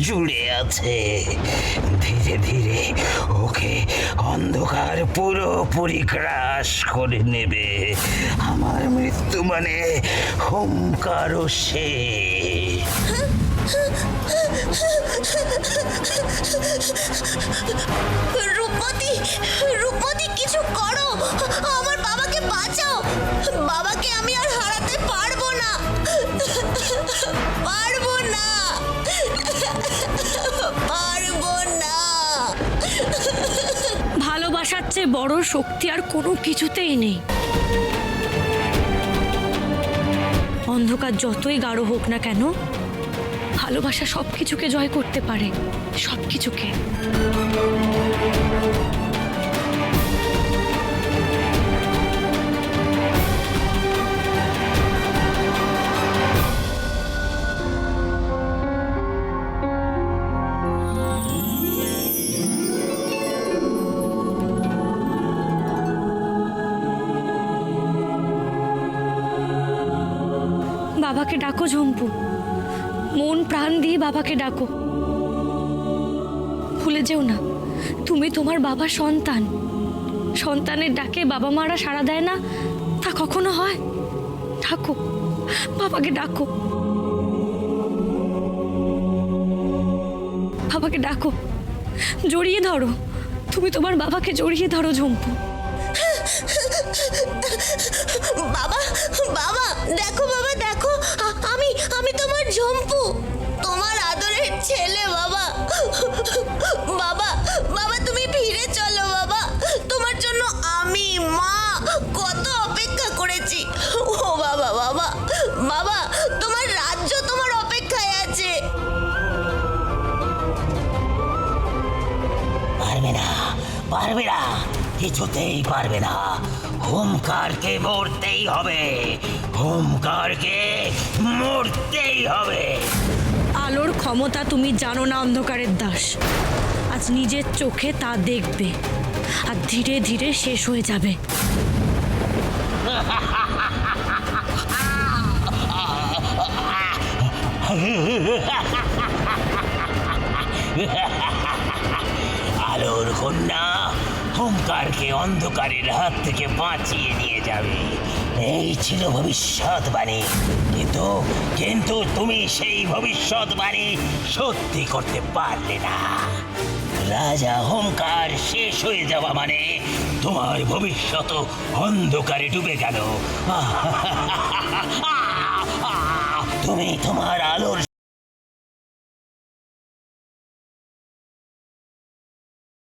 জুড়ে আছে। ধীরে ধীরে ওকে অন্ধকার পুরোপুরি গ্রাস করে নেবে। আমার মৃত্যু মানে হুঙ্কারও সে। রূপমতি, রূপমতি, কিছু করো, আমার বাবাকে বাঁচাও। বাবাকে আমি আর হারাতে পারবো না, পারবো না, পারবো না। ভালোবাসার চেয়ে বড় শক্তি আর কোনো কিছুতেই নেই। অন্ধকার যতই গাঢ় হোক না কেন, ভালোবাসা সবকিছুকে জয় করতে পারে, সবকিছুকে। বাবাকে ডাকো ঝম্পু, মন প্রাণ দিয়ে বাবাকে ডাকো। ভুলে যেও না, তুমি তোমার বাবার সন্তান। সন্তানের ডাকে বাবা মারা সাড়া দেয় না, তা কখনো হয়? ডাকো, বাবাকে ডাকো, বাবাকে ডাকো, জড়িয়ে ধরো। তুমি তোমার বাবাকে জড়িয়ে ধরো ঝম্পু। বাবা, বাবা, দেখো বাবা, দেখো, আমি আমি তোমার ঝম্পু, তোমার আদরের ছেলে। বাবা, বাবা, বাবা, তুমি ফিরে চলো বাবা। তোমার জন্য আমি, মা, কত অপেক্ষা করেছি। ও বাবা, বাবা, বাবা, তোমার রাজ্য তোমার অপেক্ষায় আছে। পারবে না, পারবে না, কিছুতেই পারবে না। হুঙ্কারকে মরতেই হবে, হুঙ্কারকে মরতেই হবে। আলোর ক্ষমতা তুমি জানো না অন্ধকারের দাস। আজ নিজের চোখে তা দেখবে, আর ধীরে ধীরে শেষ হয়ে যাবে। আলোর কন্যা হুঙ্কারকে অন্ধকারের হাত থেকে বাঁচিয়ে নিয়ে যাবে, এই ছিল ভবিষ্যৎবাণী। কিন্তু কিন্তু তুমি সেই ভবিষ্যৎবাণী সত্যি করতে পারলে না। রাজা হুঙ্কার শেষ হয়ে যাওয়া মানে তোমার ভবিষ্যৎ অন্ধকারে ডুবে গেল। তুমি তোমার আলোর